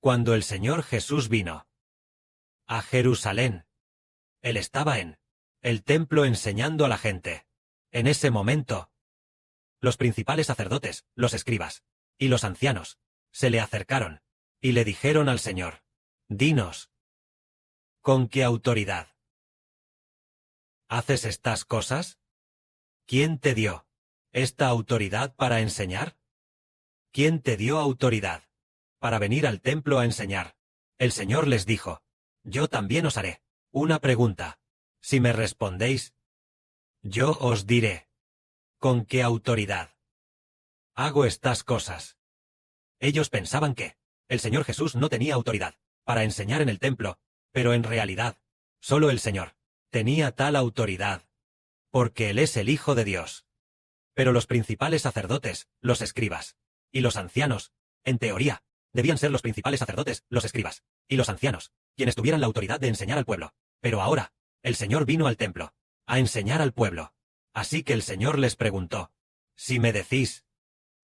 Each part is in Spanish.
Cuando el Señor Jesús vino a Jerusalén, Él estaba en el templo enseñando a la gente. En ese momento, los principales sacerdotes, los escribas y los ancianos se le acercaron y le dijeron al Señor: «Dinos, ¿con qué autoridad haces estas cosas? ¿Quién te dio esta autoridad para enseñar? ¿Quién te dio autoridad para venir al templo a enseñar?» El Señor les dijo: «Yo también os haré una pregunta. Si me respondéis, yo os diré con qué autoridad hago estas cosas». Ellos pensaban que el Señor Jesús no tenía autoridad para enseñar en el templo, pero en realidad, solo el Señor tenía tal autoridad, porque Él es el Hijo de Dios. Pero los principales sacerdotes, los escribas y los ancianos, en teoría, debían ser los principales sacerdotes, los escribas y los ancianos, quienes tuvieran la autoridad de enseñar al pueblo. Pero ahora, el Señor vino al templo a enseñar al pueblo. Así que el Señor les preguntó: «Si me decís,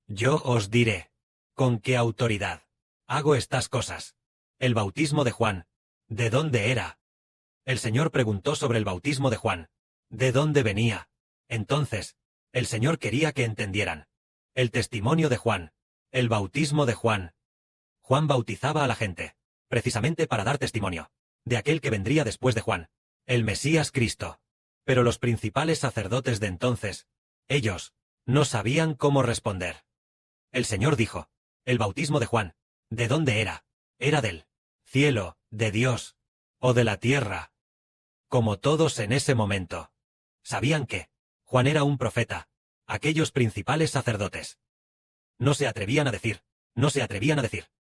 yo os diré con qué autoridad hago estas cosas». El bautismo de Juan, ¿de dónde era? El Señor preguntó sobre el bautismo de Juan, ¿de dónde venía? Entonces, el Señor quería que entendieran el testimonio de Juan, el bautismo de Juan. Juan bautizaba a la gente, precisamente para dar testimonio de aquel que vendría después de Juan, el Mesías Cristo. Pero los principales sacerdotes de entonces, ellos, no sabían cómo responder. El Señor dijo: «El bautismo de Juan, ¿de dónde era? ¿Era del cielo, de Dios, o de la tierra?» Como todos en ese momento sabían que Juan era un profeta, aquellos principales sacerdotes no se atrevían a decir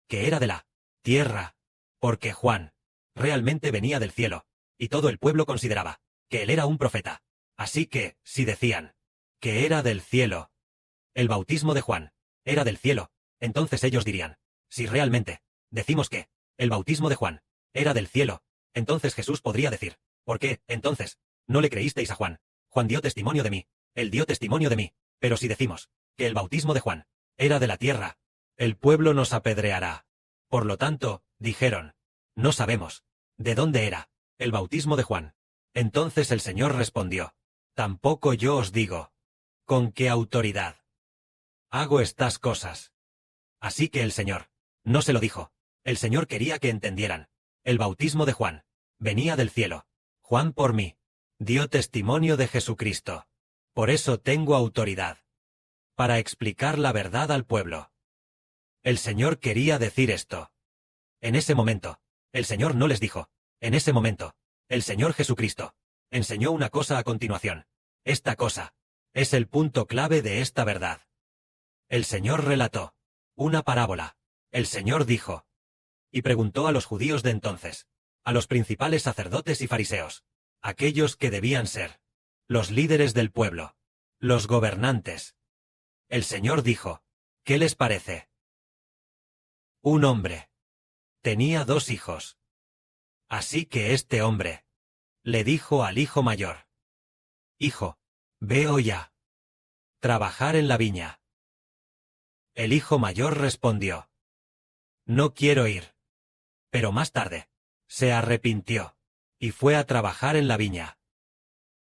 que era de la tierra, porque Juan realmente venía del cielo, y todo el pueblo consideraba que él era un profeta. Así que, si decían que era del cielo, el bautismo de Juan era del cielo, entonces ellos dirían: «Si realmente decimos que el bautismo de Juan era del cielo», entonces Jesús podría decir: «¿Por qué, entonces, no le creísteis a Juan? Juan dio testimonio de mí, él dio testimonio de mí». Pero si decimos que el bautismo de Juan era de la tierra, el pueblo nos apedreará. Por lo tanto, dijeron: «No sabemos de dónde era el bautismo de Juan». Entonces el Señor respondió: «Tampoco yo os digo con qué autoridad hago estas cosas». Así que el Señor no se lo dijo. El Señor quería que entendieran: el bautismo de Juan venía del cielo. Juan por mí dio testimonio de Jesucristo. Por eso tengo autoridad para explicar la verdad al pueblo. El Señor quería decir esto. En ese momento, el Señor no les dijo. En ese momento, el Señor Jesucristo enseñó una cosa a continuación. Esta cosa es el punto clave de esta verdad. El Señor relató una parábola. El Señor dijo y preguntó a los judíos de entonces, a los principales sacerdotes y fariseos, aquellos que debían ser los líderes del pueblo, los gobernantes. El Señor dijo: «¿Qué les parece? Un hombre tenía 2 hijos. Así que este hombre le dijo al hijo mayor: «Hijo, ve hoy a trabajar en la viña». El hijo mayor respondió: «No quiero ir». Pero más tarde se arrepintió y fue a trabajar en la viña.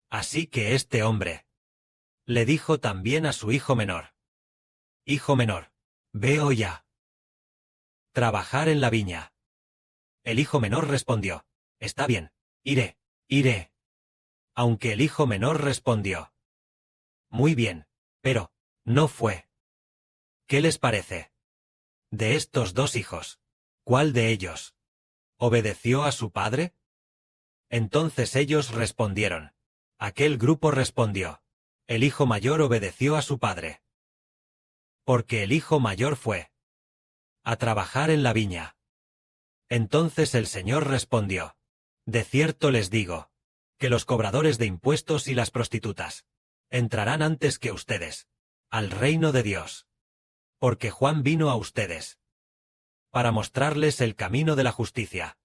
Así que este hombre le dijo también a su hijo menor: «Hijo menor, ve hoy a trabajar en la viña». El hijo menor respondió: «Está bien, iré». Aunque el hijo menor respondió: «Muy bien, pero no fue». ¿Qué les parece? De estos 2 hijos, ¿cuál de ellos obedeció a su padre? Entonces ellos respondieron. Aquel grupo respondió: «El hijo mayor obedeció a su padre». Porque el hijo mayor fue a trabajar en la viña. Entonces el Señor respondió: «De cierto les digo, que los cobradores de impuestos y las prostitutas entrarán antes que ustedes al reino de Dios. Porque Juan vino a ustedes para mostrarles el camino de la justicia.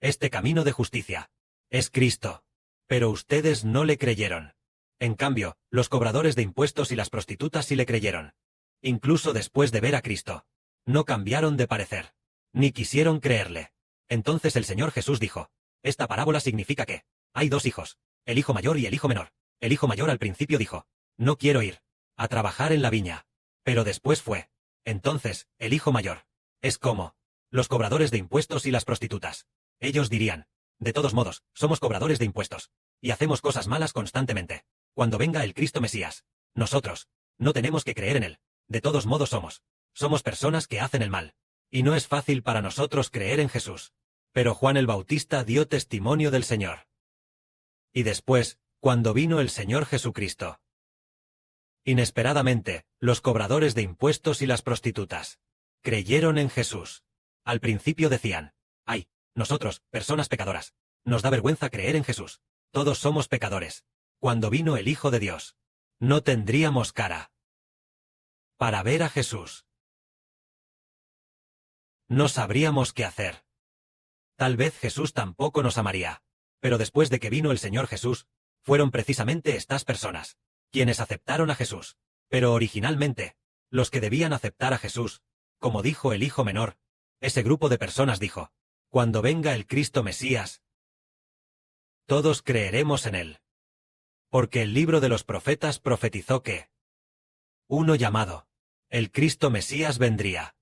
Este camino de justicia es Cristo, pero ustedes no le creyeron. En cambio, los cobradores de impuestos y las prostitutas sí le creyeron. Incluso después de ver a Cristo, no cambiaron de parecer. Ni quisieron creerle. Entonces el Señor Jesús dijo, esta parábola significa que hay dos hijos, el hijo mayor y el hijo menor. El hijo mayor al principio dijo, no quiero ir a trabajar en la viña. Pero después fue. Entonces, el hijo mayor es como los cobradores de impuestos y las prostitutas. Ellos dirían, de todos modos, somos cobradores de impuestos y hacemos cosas malas constantemente. Cuando venga el Cristo Mesías, nosotros no tenemos que creer en él. De todos modos somos personas que hacen el mal. Y no es fácil para nosotros creer en Jesús. Pero Juan el Bautista dio testimonio del Señor. Y después, cuando vino el Señor Jesucristo, inesperadamente, los cobradores de impuestos y las prostitutas creyeron en Jesús. Al principio decían, ay, nosotros, personas pecadoras, nos da vergüenza creer en Jesús. Todos somos pecadores. Cuando vino el Hijo de Dios, no tendríamos cara para ver a Jesús. No sabríamos qué hacer. Tal vez Jesús tampoco nos amaría. Pero después de que vino el Señor Jesús, fueron precisamente estas personas quienes aceptaron a Jesús. Pero originalmente, los que debían aceptar a Jesús, como dijo el hijo menor, ese grupo de personas dijo, cuando venga el Cristo Mesías, todos creeremos en él. Porque el libro de los profetas profetizó que uno llamado, el Cristo Mesías vendría.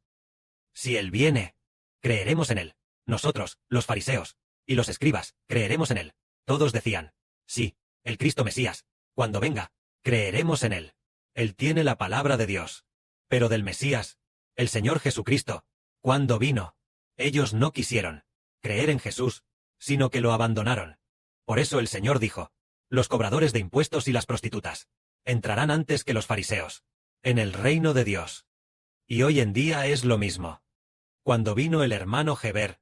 Si él viene, creeremos en él. Nosotros, los fariseos, y los escribas, creeremos en él. Todos decían, sí, el Cristo Mesías, cuando venga, creeremos en él. Él tiene la palabra de Dios. Pero del Mesías, el Señor Jesucristo, cuando vino, ellos no quisieron creer en Jesús, sino que lo abandonaron. Por eso el Señor dijo, los cobradores de impuestos y las prostitutas entrarán antes que los fariseos en el reino de Dios. Y hoy en día es lo mismo. Cuando vino el hermano Heber,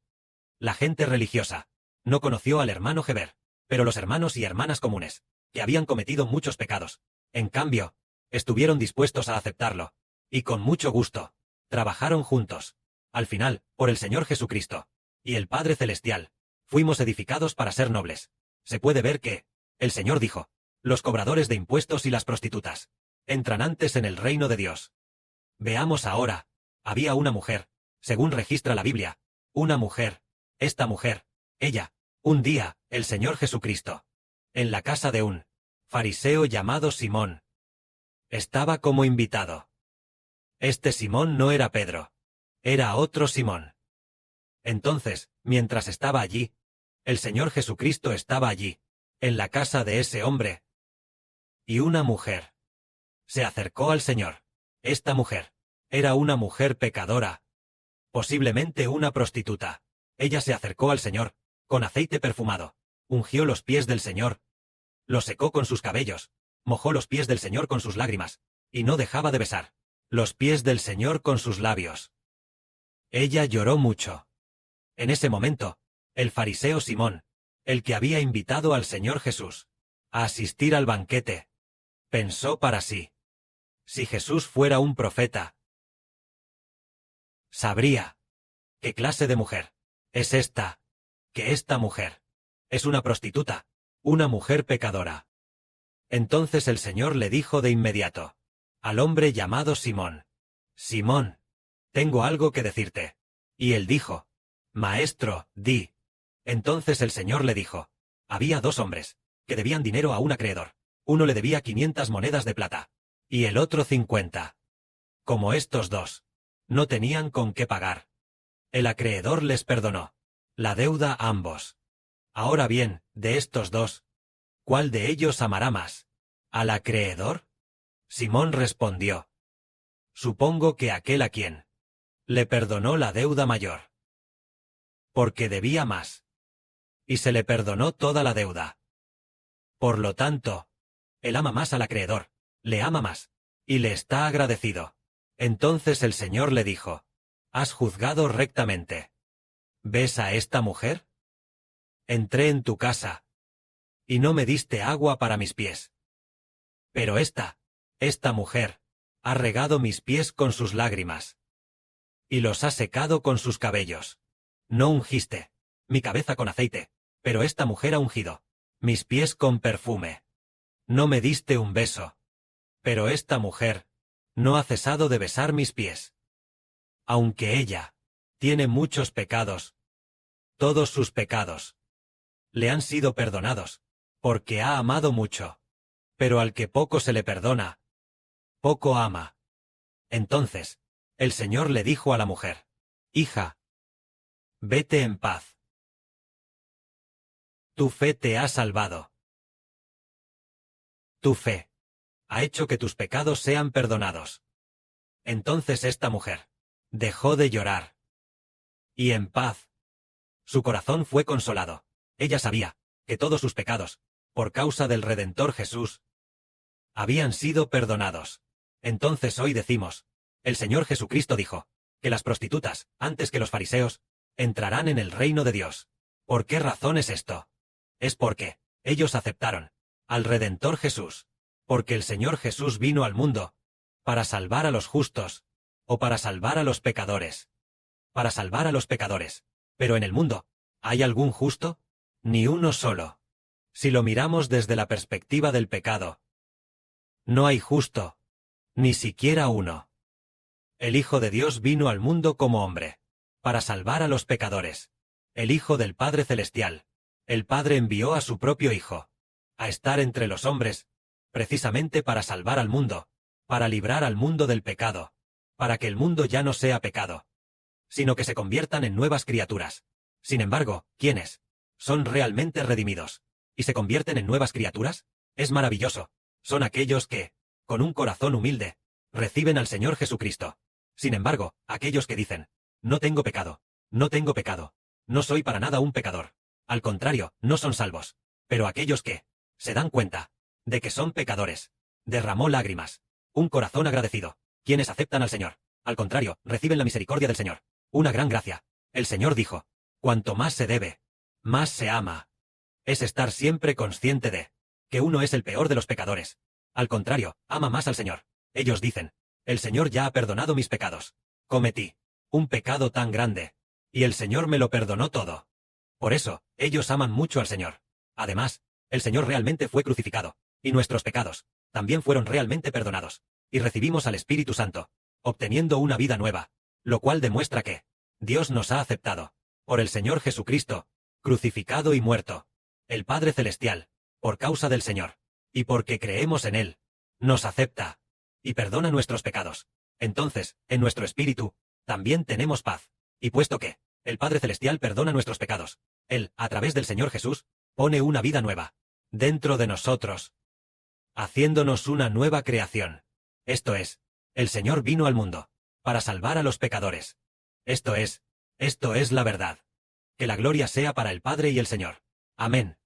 la gente religiosa no conoció al hermano Heber, pero los hermanos y hermanas comunes, que habían cometido muchos pecados, en cambio, estuvieron dispuestos a aceptarlo, y con mucho gusto, trabajaron juntos. Al final, por el Señor Jesucristo y el Padre Celestial, fuimos edificados para ser nobles. Se puede ver que, el Señor dijo, los cobradores de impuestos y las prostitutas entran antes en el reino de Dios. Veamos ahora, había una mujer, según registra la Biblia, una mujer, esta mujer, ella, un día, el Señor Jesucristo, en la casa de un fariseo llamado Simón, estaba como invitado. Este Simón no era Pedro, era otro Simón. Entonces, mientras estaba allí, el Señor Jesucristo estaba allí, en la casa de ese hombre. Y una mujer se acercó al Señor. Esta mujer era una mujer pecadora, posiblemente una prostituta. Ella se acercó al Señor, con aceite perfumado, ungió los pies del Señor, los secó con sus cabellos, mojó los pies del Señor con sus lágrimas, y no dejaba de besar los pies del Señor con sus labios. Ella lloró mucho. En ese momento, el fariseo Simón, el que había invitado al Señor Jesús a asistir al banquete, pensó para sí, si Jesús fuera un profeta, sabría qué clase de mujer es esta, que esta mujer es una prostituta, una mujer pecadora. Entonces el Señor le dijo de inmediato al hombre llamado Simón, Simón, tengo algo que decirte. Y él dijo, Maestro, di. Entonces el Señor le dijo, había dos hombres que debían dinero a un acreedor. Uno le debía 500 monedas de plata, y el otro 50. Como estos dos no tenían con qué pagar, el acreedor les perdonó la deuda a ambos. Ahora bien, de estos dos, ¿cuál de ellos amará más? ¿Al acreedor? Simón respondió, supongo que aquel a quien le perdonó la deuda mayor, porque debía más, y se le perdonó toda la deuda. Por lo tanto, él ama más al acreedor, le ama más, y le está agradecido. Entonces el Señor le dijo, has juzgado rectamente. ¿Ves a esta mujer? Entré en tu casa, y no me diste agua para mis pies. Pero esta mujer, ha regado mis pies con sus lágrimas, y los ha secado con sus cabellos. No ungiste mi cabeza con aceite, pero esta mujer ha ungido mis pies con perfume. No me diste un beso, pero esta mujer no ha cesado de besar mis pies. Aunque ella Tiene muchos pecados. Todos sus pecados le han sido perdonados, porque ha amado mucho. Pero al que poco se le perdona, poco ama. Entonces, el Señor le dijo a la mujer: Hija, vete en paz. Tu fe te ha salvado. Tu fe ha hecho que tus pecados sean perdonados. Entonces esta mujer dejó de llorar. Y en paz. Su corazón fue consolado. Ella sabía que todos sus pecados, por causa del Redentor Jesús, habían sido perdonados. Entonces hoy decimos: el Señor Jesucristo dijo que las prostitutas, antes que los fariseos, entrarán en el reino de Dios. ¿Por qué razón es esto? Es porque ellos aceptaron al Redentor Jesús, porque el Señor Jesús vino al mundo para salvar a los justos, o para salvar a los pecadores. Para salvar a los pecadores. Pero en el mundo, ¿hay algún justo? Ni uno solo. Si lo miramos desde la perspectiva del pecado, no hay justo, ni siquiera uno. El Hijo de Dios vino al mundo como hombre, para salvar a los pecadores. El Hijo del Padre Celestial. El Padre envió a su propio Hijo a estar entre los hombres, precisamente para salvar al mundo, para librar al mundo del pecado, para que el mundo ya no sea pecado, sino que se conviertan en nuevas criaturas. Sin embargo, ¿quiénes son realmente redimidos y se convierten en nuevas criaturas? Es maravilloso. Son aquellos que, con un corazón humilde, reciben al Señor Jesucristo. Sin embargo, aquellos que dicen: no tengo pecado, no soy para nada un pecador. Al contrario, no son salvos. Pero aquellos que se dan cuenta de que son pecadores, derramó lágrimas, un corazón agradecido, quienes aceptan al Señor. Al contrario, reciben la misericordia del Señor. Una gran gracia. El Señor dijo: cuanto más se debe, más se ama. Es estar siempre consciente de que uno es el peor de los pecadores. Al contrario, ama más al Señor. Ellos dicen: el Señor ya ha perdonado mis pecados. Cometí un pecado tan grande, y el Señor me lo perdonó todo. Por eso, ellos aman mucho al Señor. Además, el Señor realmente fue crucificado, y nuestros pecados también fueron realmente perdonados, y recibimos al Espíritu Santo, obteniendo una vida nueva, lo cual demuestra que Dios nos ha aceptado por el Señor Jesucristo, crucificado y muerto. El Padre Celestial, por causa del Señor, y porque creemos en Él, nos acepta y perdona nuestros pecados. Entonces, en nuestro espíritu, también tenemos paz. Y puesto que el Padre Celestial perdona nuestros pecados, Él, a través del Señor Jesús, pone una vida nueva dentro de nosotros, haciéndonos una nueva creación. Esto es, el Señor vino al mundo para salvar a los pecadores. Esto es la verdad. Que la gloria sea para el Padre y el Señor. Amén.